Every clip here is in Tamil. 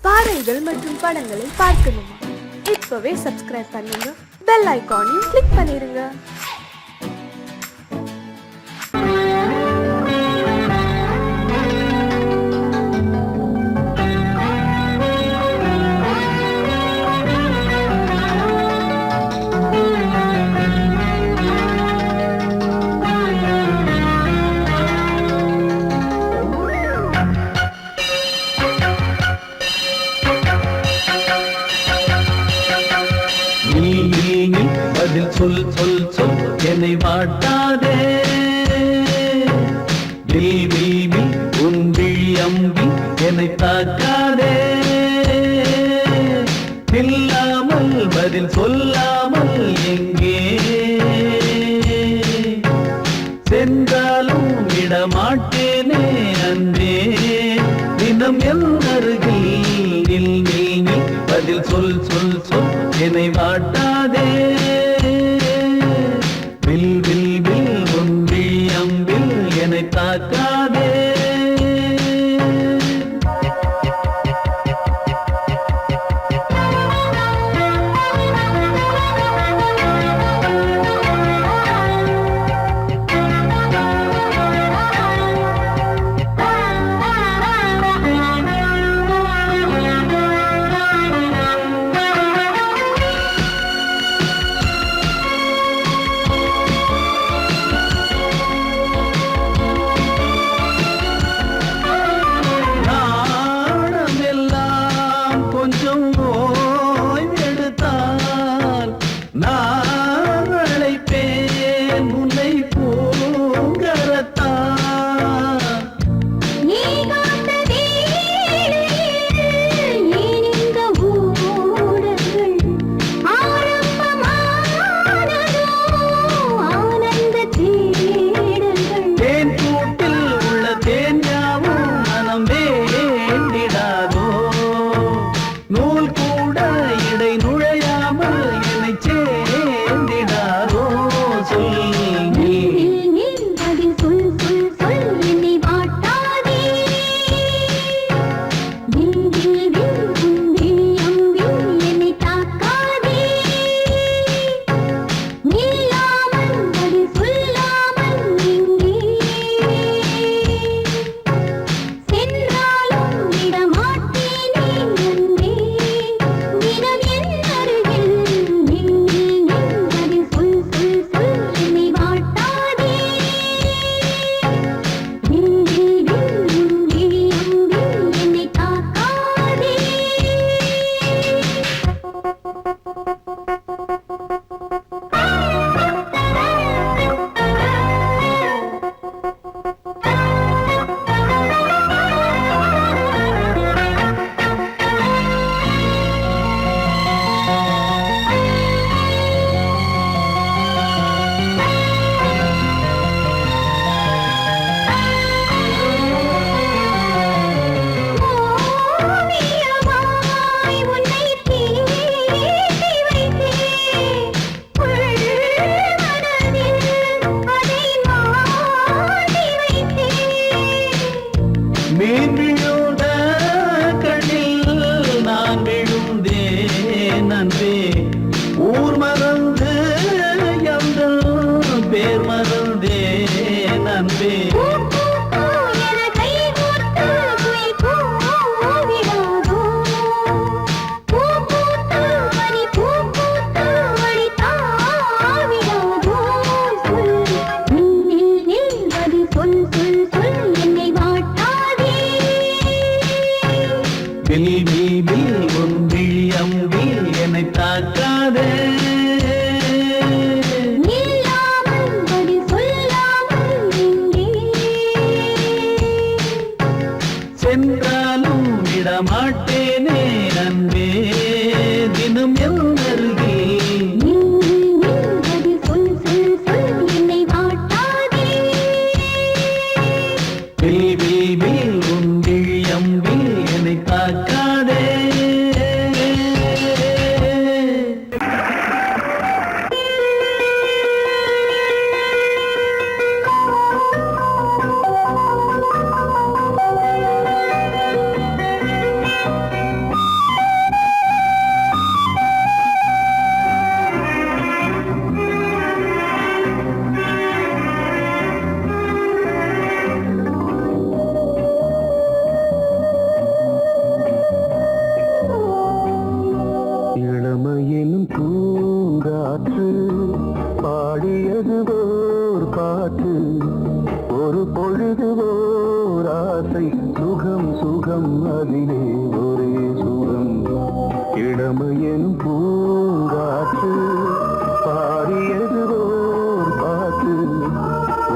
பாடல்கள் மற்றும் படங்களை பார்க்கணுமா? இப்பவே சப்ஸ்கிரைப் பண்ணுங்க, பெல் ஐகானையும் கிளிக் பண்ணிருங்க. சொல் சொல் சொல் என்னை வாட்டாதே, உன் விழி அம்பி என்னை தாக்காதே. இல்லாமல் பதில் சொல்லாமல் எங்கே சென்றாலும் விடமாட்டேனே அன்பே. தினம் என் அருகில் பதில் சொல் சொல் சொல் என்னை வாட்டாதே. தாக்காதே. இளமையெனும் பூங்காற்று பாடியது ஓர் பாட்டு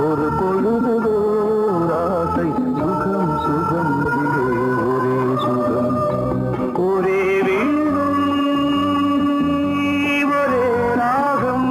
ஒரு பொழுது ஓர் ஆசை சுகம் சுகம் இதிலே ஒரே சுகம் ஒரே வீணை ஒரே ராகம்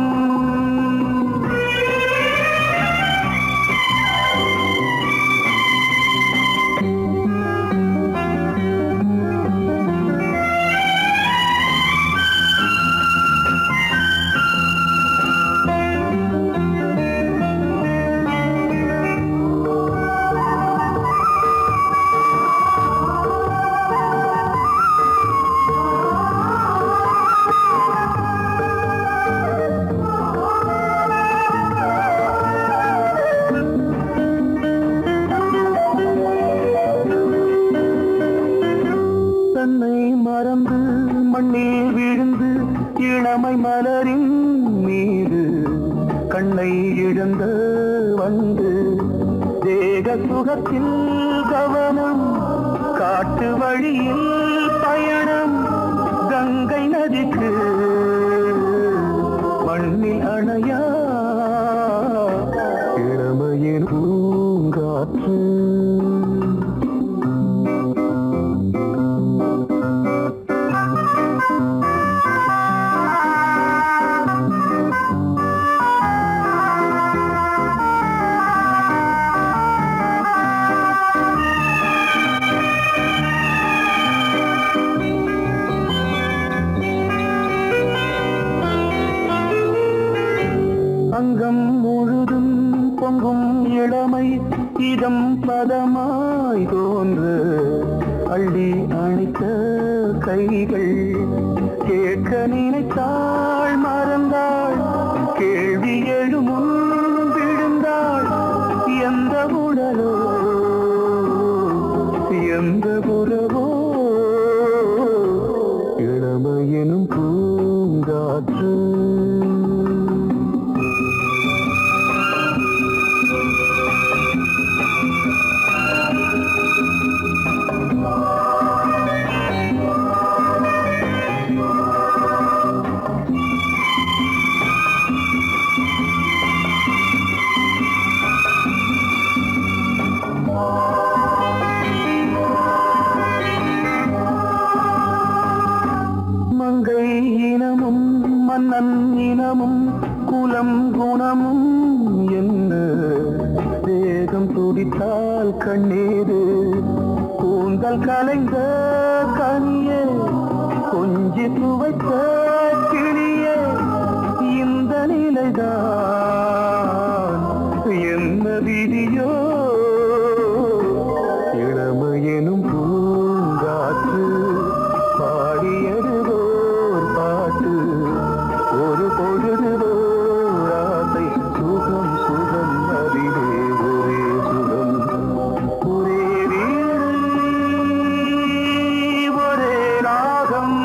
தன்னை மறந்து மண்ணில் விழுந்து இளமை மலரின் மீது கண்ணை இழந்த வந்து தேக சுகத்தில் கவனம் காட்டு வழியில் பயணம் கங்கை நதிக்கு மண்ணில் அணையா இளமையின் பூங்காற்று அங்கம் முழுதும் பொங்கும் இளமை இதம் பதமாய் தோன்று அள்ளி அணைத்த கைகள் கேட்க நினைத்தாள் மறந்தாள் கேள்வி எழுமுன் விழுந்தாள் எந்த உடலோ எந்த புறவோ இளமையெனும் பூங்காற்று மங்கை இனமும் மன்னன் இனமும் குலம் குணமும் என்ன தேகம் துடித்தால் கண்ணீரு கூந்தல் கலைந்த கனியே கொஞ்சி துவைத்த கிளியே இந்த நிலைதான் என்ன விதியோ இளமையெனும் பூங்காற்று பாடியது ஓர் பாட்டு ஒரு பொழுது ஓர் ஆசை சுகம் சுகம் அதிலே ஒரே சுகம் ஒரே வீணை ஒரே ராகம்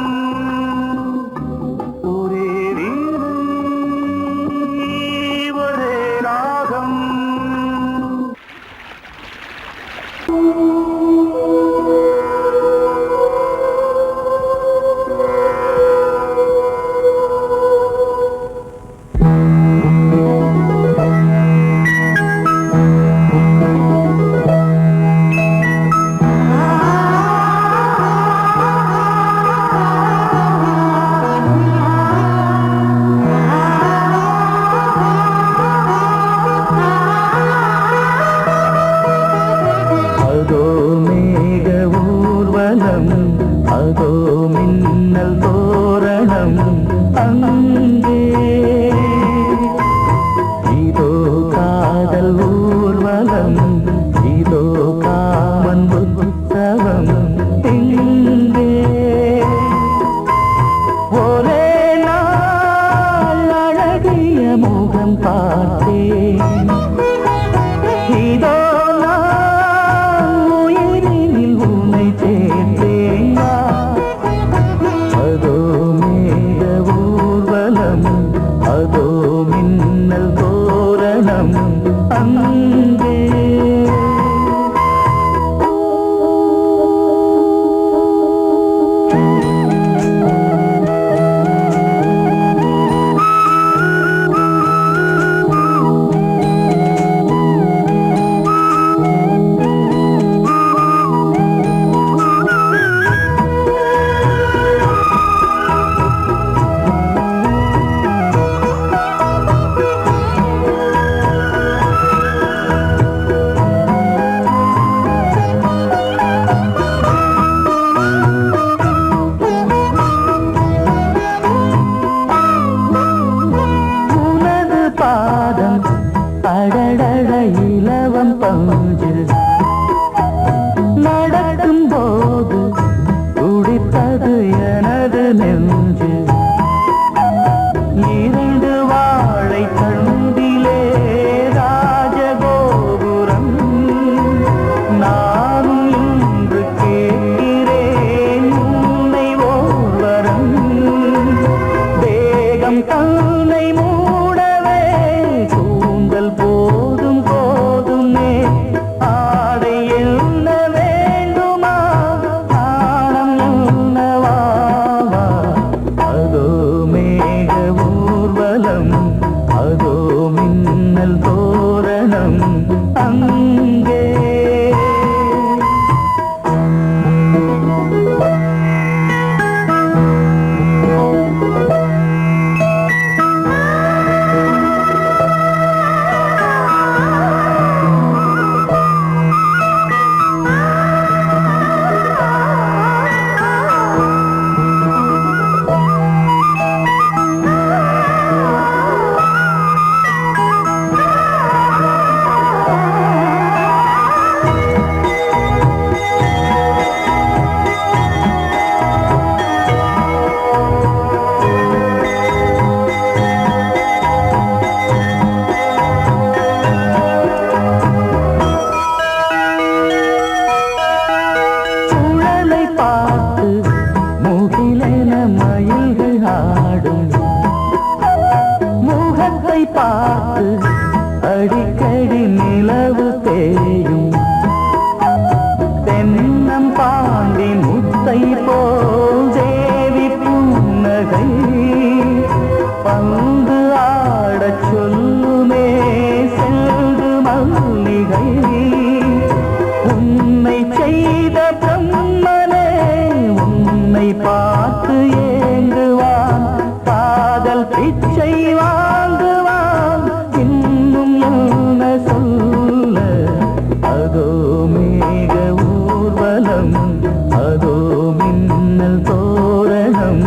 மின்னல் தோரணம்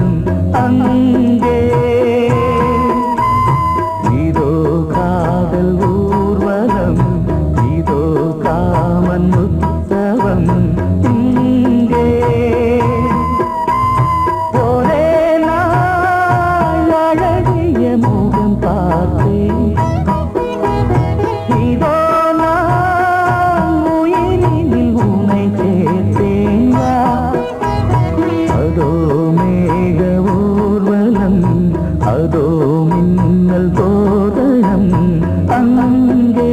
அங்கே இதோ காதல் ஊர்வலம் இதோ காமன் உற்சவம் இங்கே ஒரே நாள் அழகிய முகம் பார்த்தேன் இதோ நான் உயிரினில் உன்னை சேர்த்தேன் அதோ மேக ஊர்வலம் அதோ மின்னல் தோரணம் அங்கே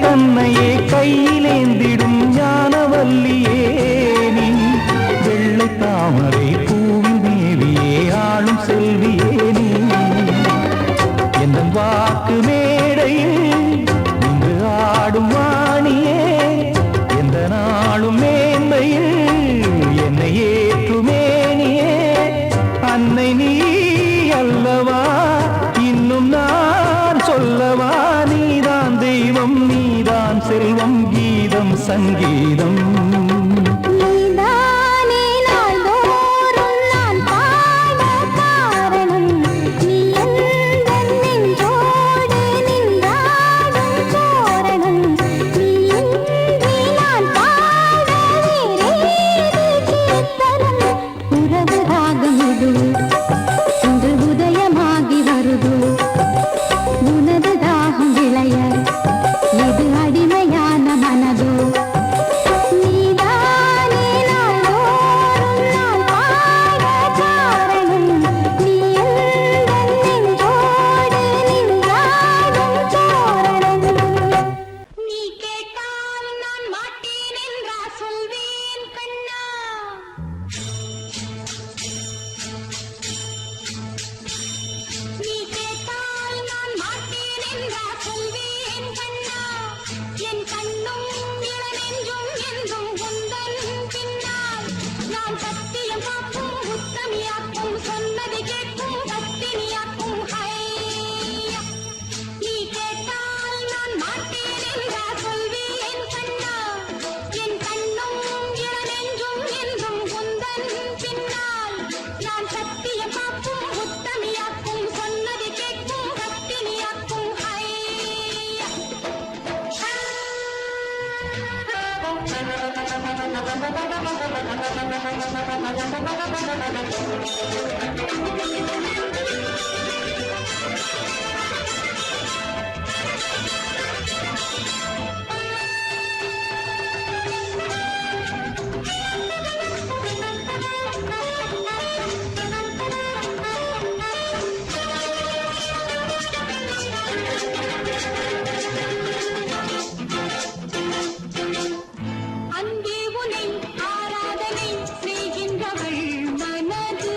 தன்னையே கையிலேந்திடும் ஞானவல்லியே நீ வெள்ளை தாமரை பூவின் தேவியே ஆளும் செல்வியே நீ என் வாக்கு மேடையில் இன்று ஆடும் வாணியே எந்த நாளும் மேன்மையில் என்னை ஏற்றுமேனியே அன்னை நீ அல்லவா இன்னும் நான் சொல்லவா நீதான் தெய்வம் நீதான் செல்வம் கீதம் சங்கீதம் கீதம் நீதானே நாள்தோறும் நான் பாட காரணம் நீ எந்தன் நெஞ்சோடு நின்றாடும் தோரணம் நீ இன்றி நான் பாட வேறேது கீர்த்தனம் உறவு ராகம் இது இன்று உதயமாகி வருது உனது தாகம் விளைய இது அடிமையான மனதோ நீதானே நாள்தோறும் நான் பாட காரணம் நீ எந்தன் நெஞ்சோடு நின்றாடும் தோரணம் நீ கேட்டால் நான் மாட்டேன் என்றா சொல்வேன் கண்ணா நீ கேட்டால் நான் மாட்டேன் என்றா சொல்வேன் கண்ணா என் கண்ணும் இளநெஞ்சும் என்றும் உந்தன் பின்னால் நான் சத்தியம் காக்கும் உத்தமியாக்கும் சொன்னது கேட்கும் பத்தினியாக்கும் ஹையா நீ கேட்டால் நான் மாட்டேன் என்றா சொல்வேன் கண்ணா என் கண்ணும் இளநெஞ்சும் என்றும் உந்தன் பின்னால் நான் சத்தியம் காக்கும் உத்தமியாக்கும் சொன்னது கேட்கும் பத்தினியாக்கும் ஹையா அன்பே உனை ஆராதனை செய்கின்றவள் மனது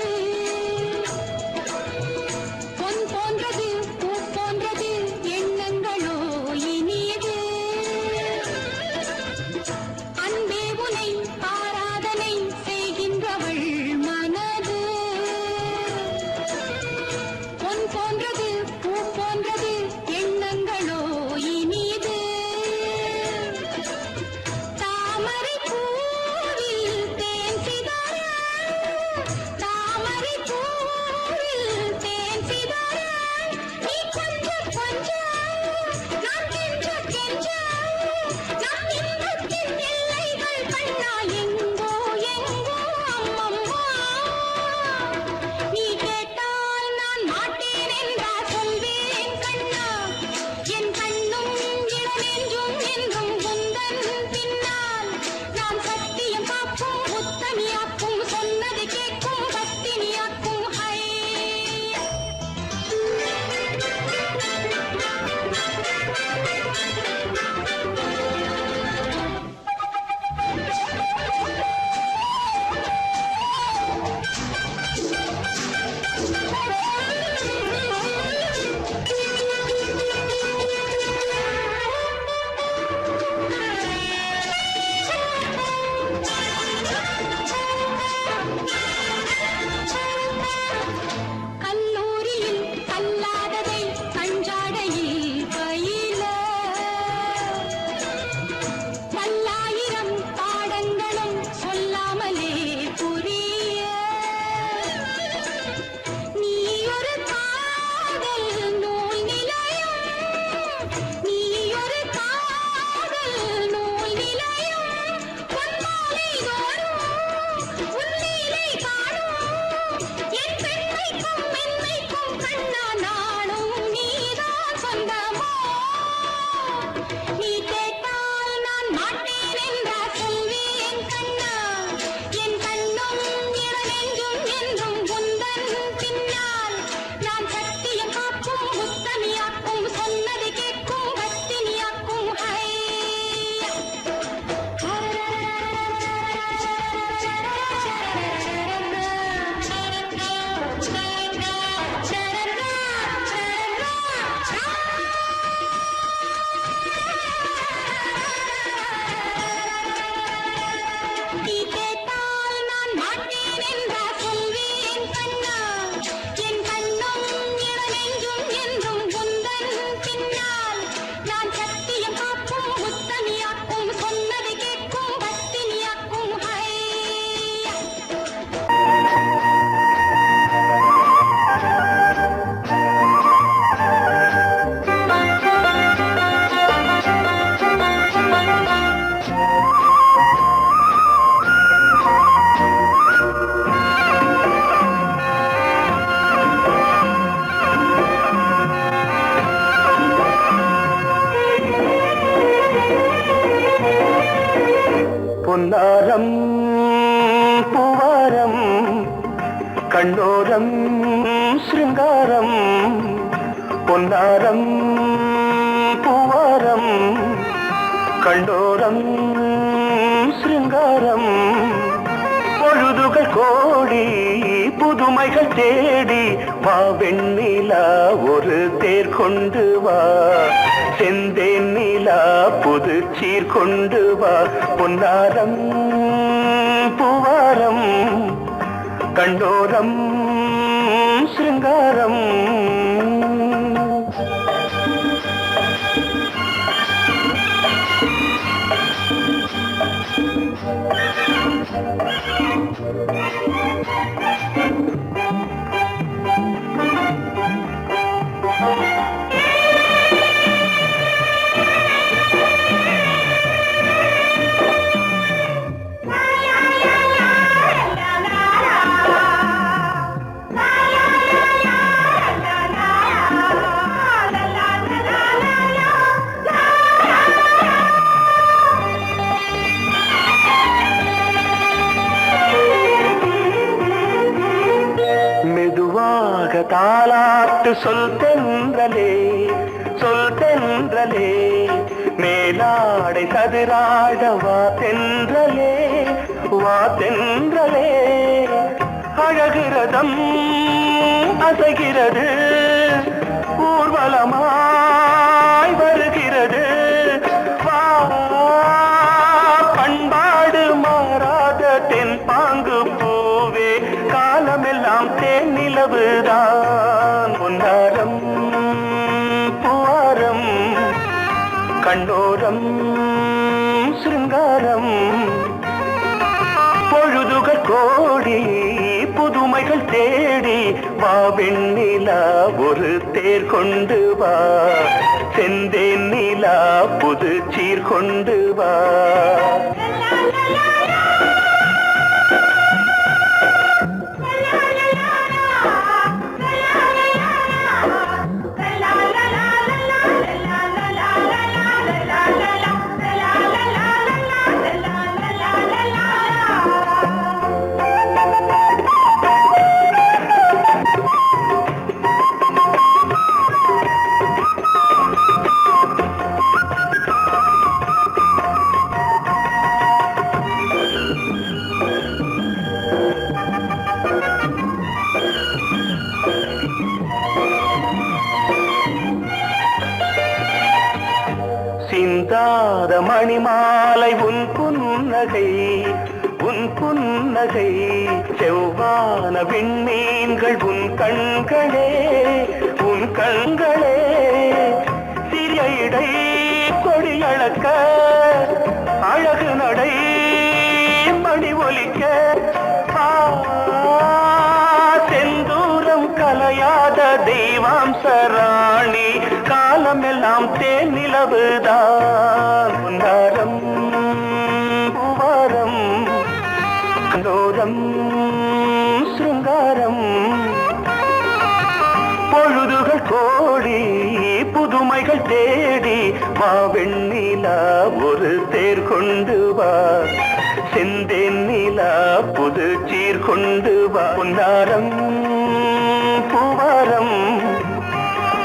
பொன்னாரம் பூவாரம் கண்ணோரம் சிருங்காரம் பொன்னாரம் பூவாரம் கண்டோரம் சிருங்காரம் பொழுதுகள் கோடி புதுமைகள் தேடி வா வெண்ணிலா ஒரு தேர் கொண்டு வா செந்தேன் நிலா புது சீர் கொண்டு வா பொன்னாரம் பூவாரம் கண்டோரம் சிருங்காரம் தாலாட்டு சொல் தென்றலே மேலாடை சதுராட வா தென்றலே அழகிறதம் அசைகிறது ஊர்வலமாய் வருகிறது வா பண்பாடு மாறாத தென் பாங்கு பூவே காலமெல்லாம் தேன் நிலவுதான் பொன்னாரம் பூவாரம் கண்ணோரம் சிருங்காரம் பொழுதுகள் கோடி புதுமைகள் தேடி வா வெண்ணிலா ஒரு தேர் கொண்டு வா செந்தேன் நிலா புது சீர் கொண்டு வா சிந்தாத மணிமாலை உன் புன்னகை செவ்வான விண்மீன்கள் உன் கண்களே சிறிய இடை கொடியளக்க அழகு நடை மணி ஒலிக்க செந்தூரம் கலையாத தெய்வாம்சராணி காலமெல்லாம் தேன் நிலவுதான் பொன்னாரம் பூவாரம் கண்டோரம் சிருங்காரம் பொழுதுகள் கோடி புதுமைகள் தேடி வா வெண்ணிலா ஒரு தேர் கொண்டு வா செந்தேன் நிலா புது சீர் கொண்டு வா பொன்னாரம் பூவாரம்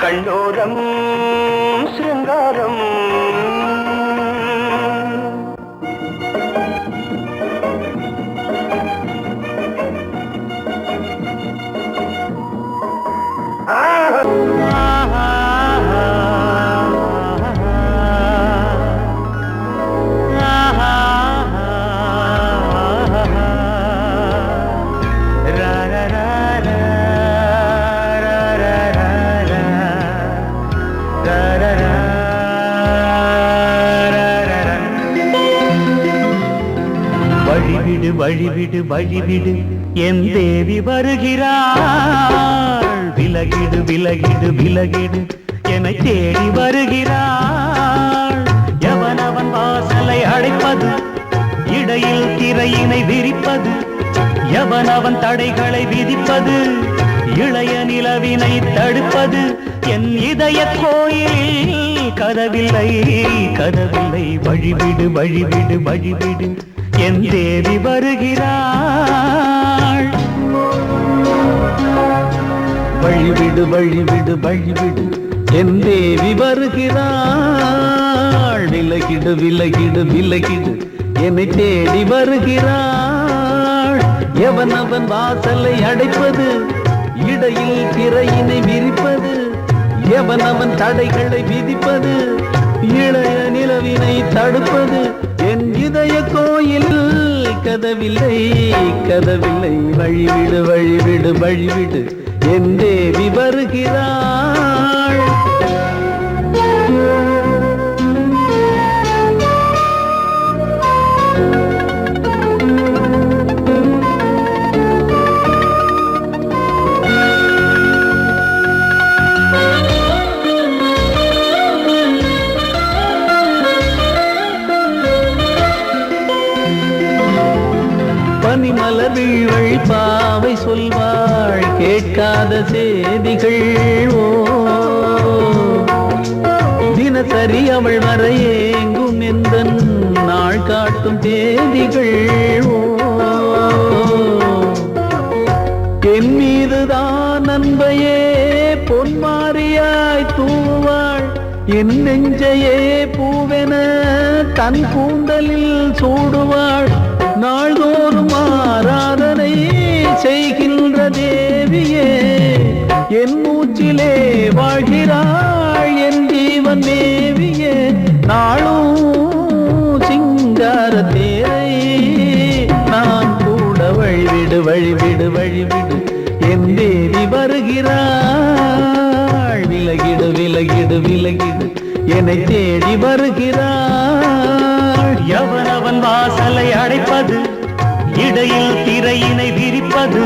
கண்டோரம் சிருங்காரம் வழிவிடு என் தேவி வருகிறாள் விலகிடு என்னை தேடி வருகிறாள் எவனவன் வாசலை அடைப்பது இடையில் திரையினை விரிப்பது எவனவன் தடைகளை விதிப்பது இளைய நிலவினை தடுப்பது என் இதய கோயிலில் கதவில்லை வழிவிடு என் தேவி வருகிறாள். வழிவிடு வழிவிடு வழிவிடு என் தேவி வருகிறாள். விலகிடு விலகிடு விலகிடு என்னை தேடி வருகிறாள். எவன் அவன் வாசலை அடைப்பது, இடையில் திரையினை விரிப்பது, எவன் அவன் தடைகளை விதிப்பது, இளைய நிலவினை தடுப்பது, என் இதய கோயில் கதவில்லை கதவில்லை. வழிவிடு வழிவிடு வழிவிடு என் தேவி வருகிறாள். பனிமலர் வீழ்வழி பாவை சொல்வாள் கேட்காத செய்திகள். ஓ தினசரி அவள் வர ஏங்கும் எந்த நாள் காட்டும் தேதிகள். ஓ என் மீதுதான் அன்பையே பொன்மாரியாய் தூவாள். என் நெஞ்சையே பூவென தன் கூந்தலில் சூடுவாள். நாள்தோறும் ஆராதனை செய்கின்ற தேவியே, என் மூச்சிலே வாழ்கிறாள் என் ஜீவன் தேவியே. நாளும் சிங்கார தேரை நான் கூட வழிவிடு வழிவிடு வழிவிடு என் தேவி வருகிறாள். விலகிடு விலகிடு விலகிடு என்னை தேடி வருகிறாள். எவனவன் வாசலை அடைப்பது, இடையில் திரையினை விரிப்பது,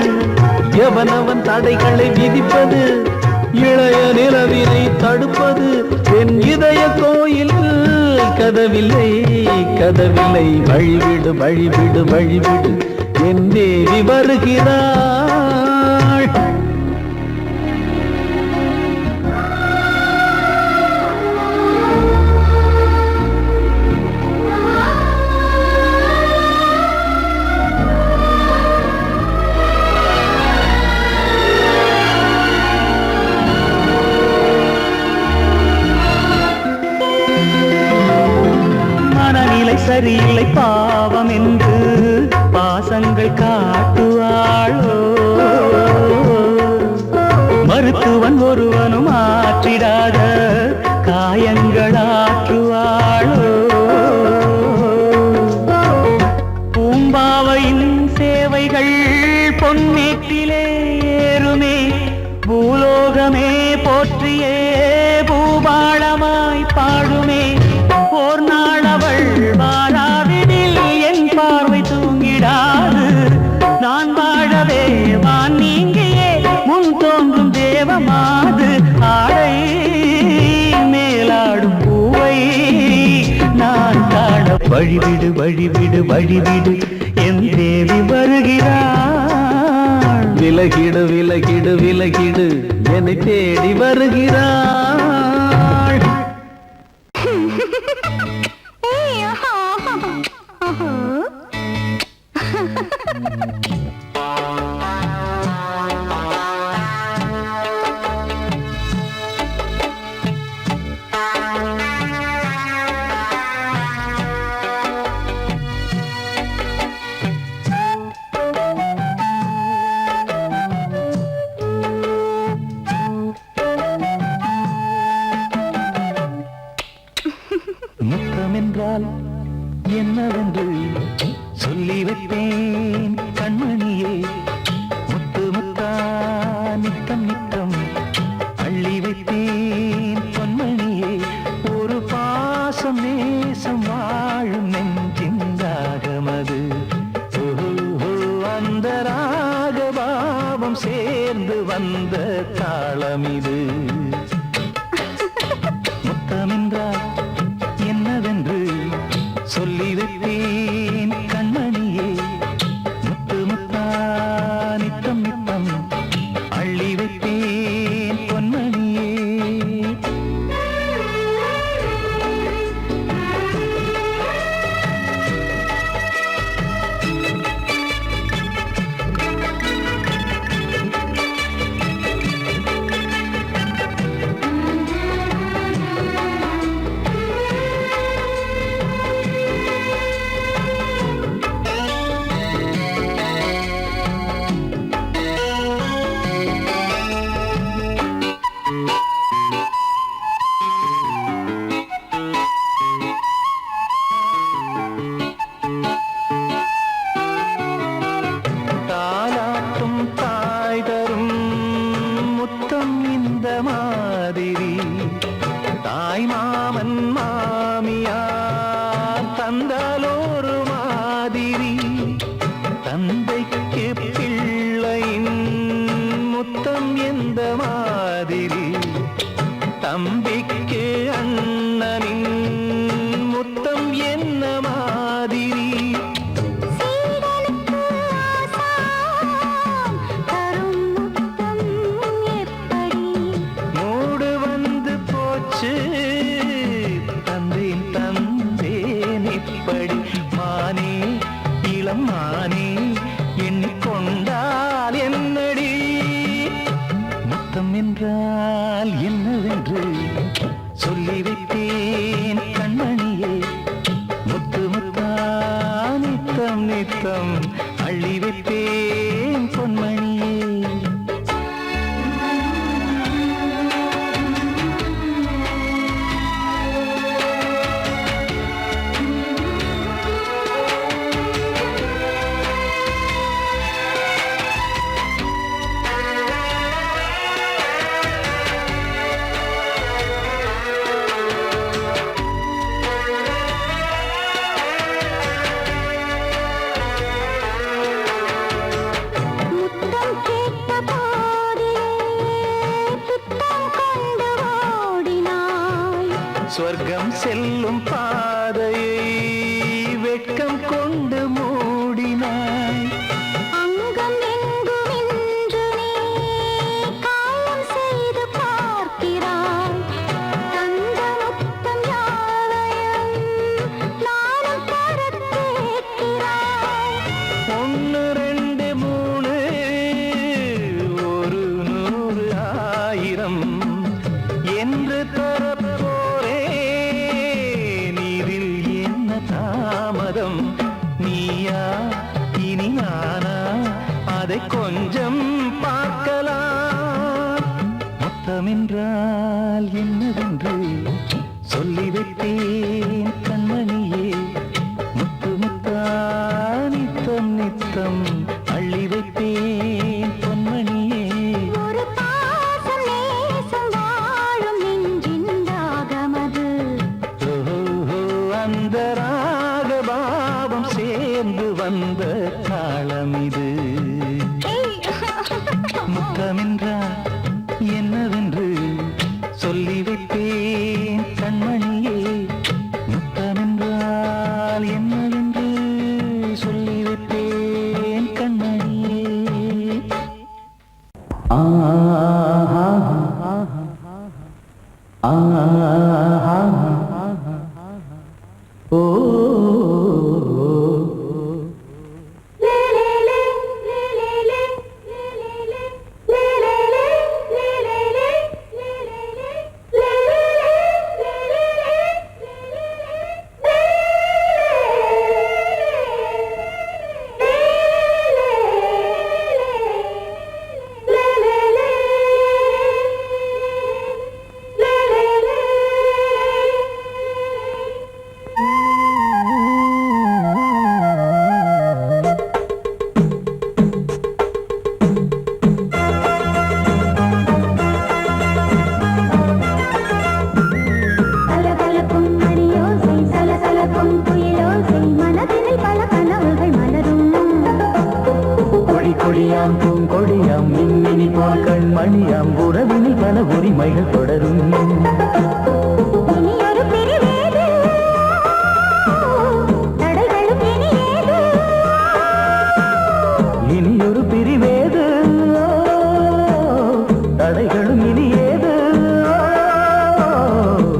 எவனவன் தடைகளை விதிப்பது, இளைய நிலவினை தடுப்பது, என் இதய கோயில் கதவில்லை கதவில்லை. வழிவிடு வழிவிடு வழிவிடு என் தேவி வருகிறாள். சரியில்லை பாவம் என்று பாசங்கள் காட்டுவாளோ. மருத்துவன் ஒருவனும் ஆற்றிடாத காயங்களாற்றுவாளோ. பூம்பாவையின் சேவைகள் பொன்னேற்றிலே ஏறுமே, பூலோகமே போற்றியே பூபாளமாய் பாடுமே. ஓர் நாள் அவள் வாராவிடில் என் பார்வை தூங்கிடாது. நான் வாழவே வான் நீங்கியே முன் தோன்றும் தேவமாது. ஆடை மேலாடும் பூவை நான் காண வழிவிடு வழிவிடு வழிவிடு என் தேவி வருகிறாள். விலகிடு விலகிடு விலகிடு என்னை தேடி வருகிறாள். முத்தமென்றால் என்னவென்று சொல்லி வைப்பேன் கண்மணியே. முத்து முத்தா நித்தம் நித்தம் அள்ளி வைப்பேன் பொன்மணியே. ஒரு பாசம் நேசம் வாழும் நெஞ்சின் ராகமது. அந்த ராகபாவம் சேர்ந்து வந்த தாளமிது. முத்தமென்றால் என்னவென்று சொல்லி வைப்பேன் கண்மணியே. முத்து முத்தா நித்தம் நித்தம் அள்ளி வைப்பேன் பொன்மணியே. இளமானே எண்ணிக்கொண்டால் என்னடி முத்தம் என்றால் என்னவென்று சொல்லி வைத்தேன் கண்மணியே முத்து முத்தா நித்தம் நித்தம் அள்ளி வைத்தேன் பொன்மணியே சொர்க்கம் செல்லும் பாதையை வெட்கம் கொண்டு மூடினாய் அங்கம் எங்குமென்று நீ காயம் செய்து பார்க்கிறாய் தந்த முத்தம் யாவையும் நானும் தர கேட்கிறாய் 1 2 3 ஒரு 100 1000 என்று தாமதம் நீயா இனி நானா அதை கொஞ்சம் பார்க்கலாம் முத்தமென்றால் என்னவென்று சொல்லி வைத்தேன் கண்மணியே முத்து முத்தா நித்தம் நித்தம் அள்ளி வைத்தேன் பொன்மணியே ஒரு பாசம் நேசம் வாழும் நெஞ்சின் ராகமது அந்த ராகபாவம் சேர்ந்து வந்த காலம் இது முத்தமென்றால் என்னவென்று சொல்லி வைத்தேன் கண்மணியே முத்தமென்றால் என்னவென்று சொல்லி வைத்தேன் கண்மணியே கொடியாம் பூங்கொடியாம் மின்மினி போல் கண்மணியாம் உறவினில் பல உரிமைகள் தொடரும் இனியொரு பிரிவேது தடைகளும் இனியேது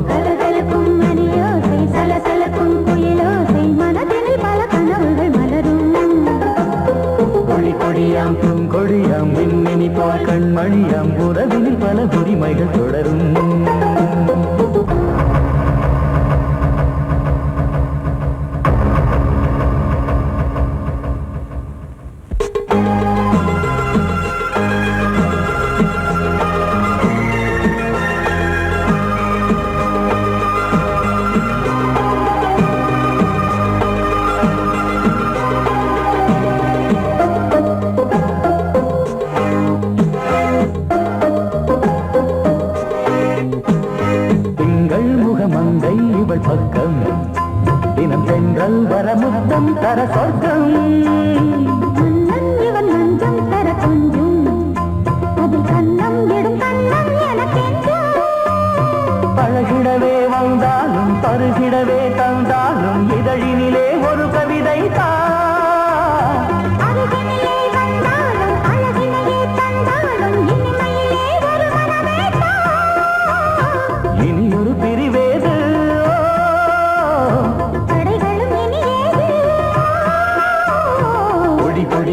கலகலக்கும் மணியோசை சலசலக்கும் குயிலோசை மனதினில் பல கனவுகள் மலரும் கொடியாம் பூங்கொடியாம் மின்மினி போல் கண்மணியாம் உறவினில் பல உரிமைகள் தொடரும்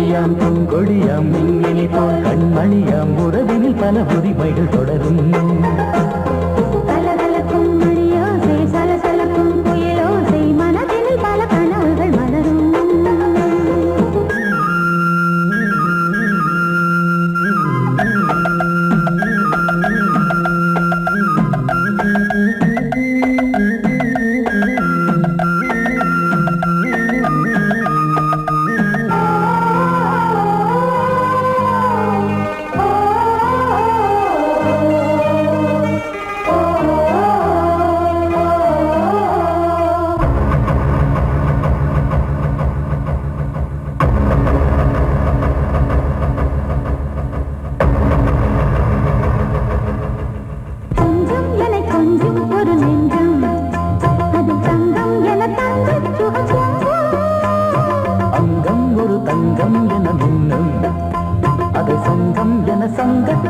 கொடியாம் பூங்கொடியாம் மின்மினி போல் கண்மணியாம் உறவினில் பல உரிமைகள் தொடரும் கலகலக்கும் மணியோசை சலசலக்கும் குயிலோசை மனதினில் பல கனவுகள் மலரும்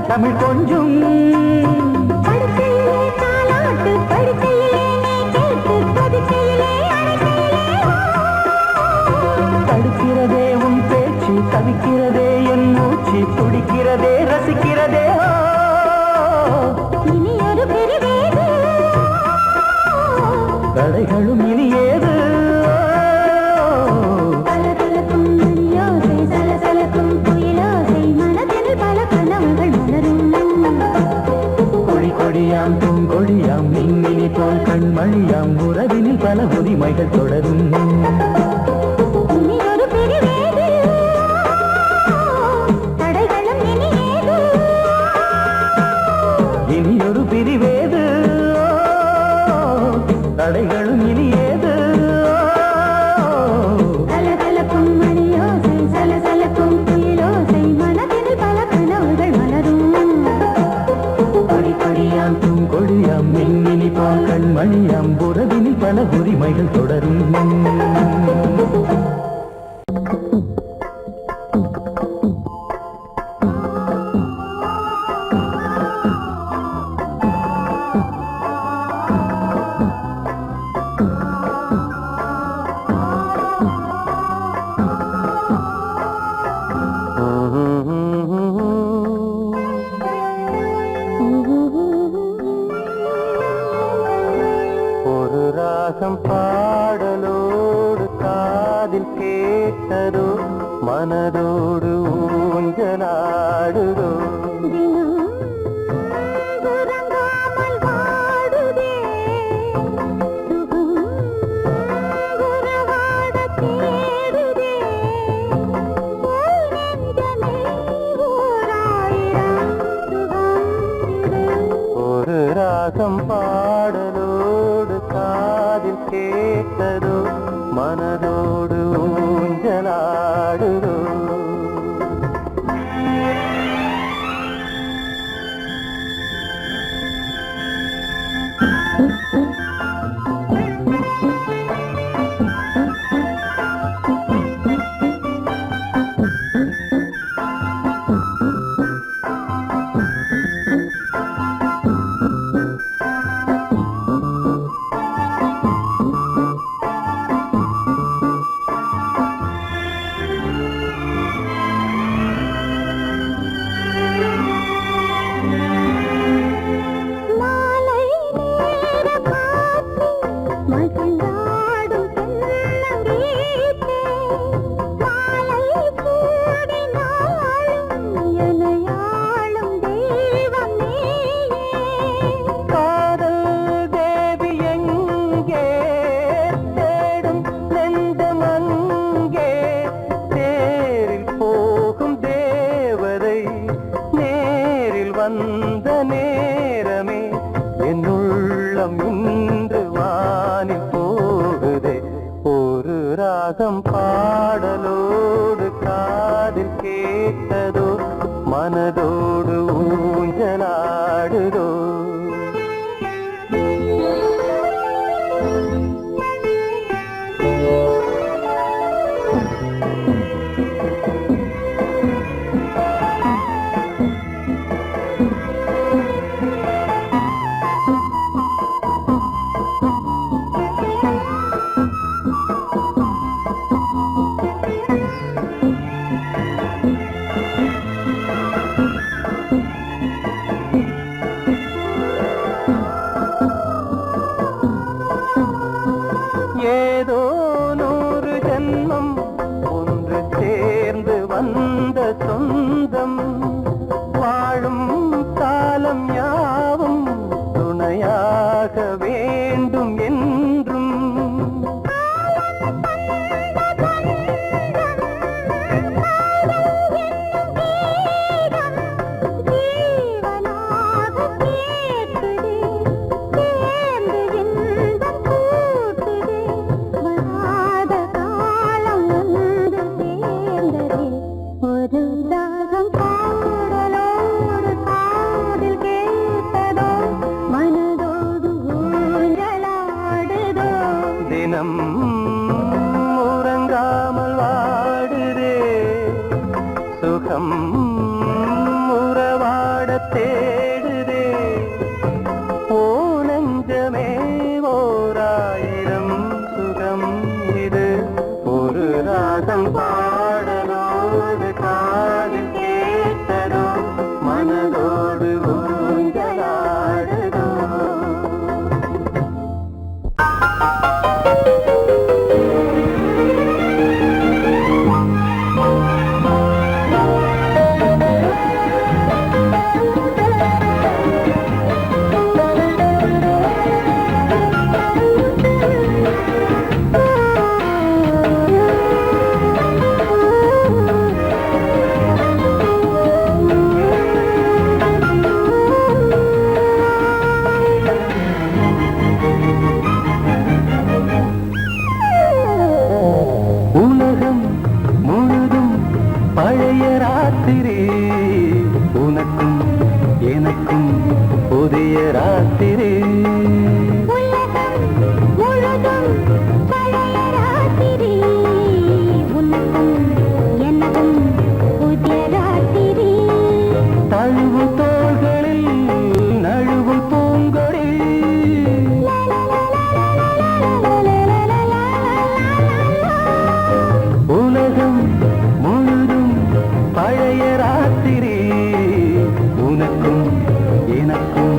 தமிழ் கொஞ்சம் படுக்கையிலே தாலாட்டு படுக்கையிலே நீ கேட்டு கொதிக்கையிலே தடுக்கிறதே உன் பேச்சு தவிக்கிறதே என் மூச்சு துடிக்கிறதே ரசிக்கிறதே இனி ஒரு பிரிவேது தடைகளும் இனி ஏது கலகலக்கும் மணியோசை சலசலக்கும் குயிலோசை மனதில் பல கனவுகள் மலரும் கொடியாம் பூங்கொடியாம் மின்மினி போல் கண்மணியாம் உறவினில் பல உரிமைகள் தொடரும் இனி ஒரு பிரிவேது தடைகளும் இனி ஏது இனி ஒரு பிரிவேது தடைகளும் இனி ஏது கலகலக்கும் மணியோசை சலசலக்கும் குயிலோசை மனதில் பல கனவுகள் மலரும் கொடியாம் பூங்கொடியாம் மின்மினி போல் கண்மணியாம் உறவினில் பல உரிமைகள் தொடரும் ஒரு ராகம் பாடலோடு காதில் கேட்டதோ மனதோடு ஊஞ்சலாடுதோ உறங்காமல் வாடுதே சுகம் உறவாடத் தேடுதே நெஞ்சமே ஓராயிரம் சுகம் இது ஒரு ராகம் பாடலோடு காதில் கேட்டதோ மனதோடு ஊஞ்சலாடுதோ வந்த சொந்தம் வாழும் காலம் யாவும் துணையாக வேண்டும் என்றும் தினம் உறங்காமல் வாடுதே சுகம் உறவாட தேடுதே ஓ நெஞ்சமே ஓராயிரம் சுகம் இது ஒரு ராகம் பாடலோடு காதில் கேட்டதோ மனதோடு ஊஞ்சலாடுதோ உலகம் முழுதும் பழைய ராத்திரி உனக்கும் எனக்கும் புதிய ராத்திரி தழுவு தோள்களில் நழுவு பூங்கொடி உலகம் முழுதும் பழைய ராத்திரி உனக்கும் எனக்கும்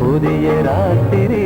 புதிய ராத்திரி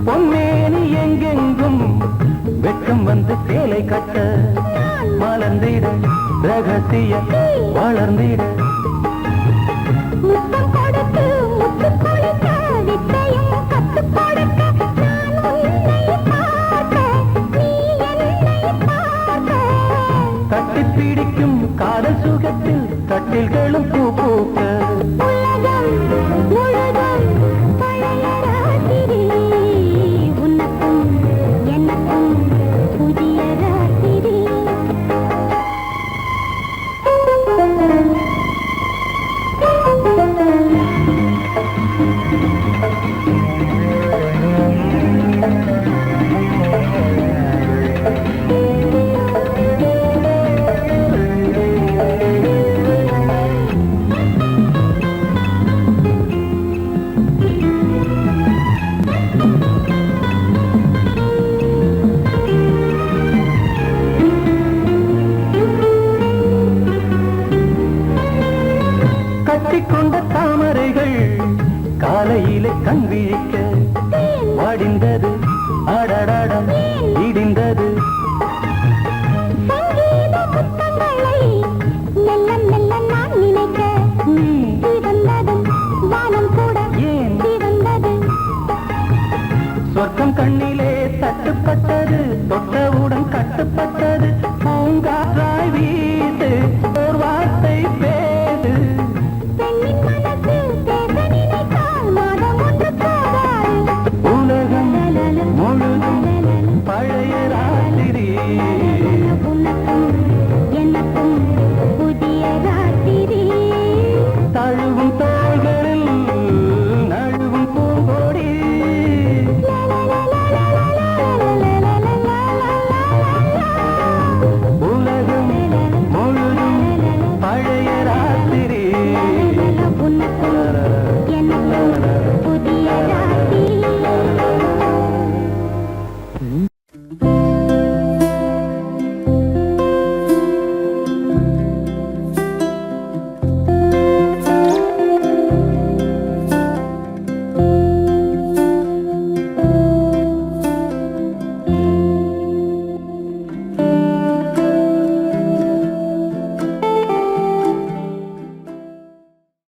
பொன்னேனி எங்கெங்கும் வெட்கம் வந்து சேலை கட்ட மலர்ந்திட ரகசிய வளர்ந்திட கட்டி பிடிக்கும் காதல் சுகத்தில் கட்டில்களும் பூ பூக்க கட்டிக்கொண்ட தாமரைகள் காலையிலே கண் விழிக்க வாடிந்தது அடடடம்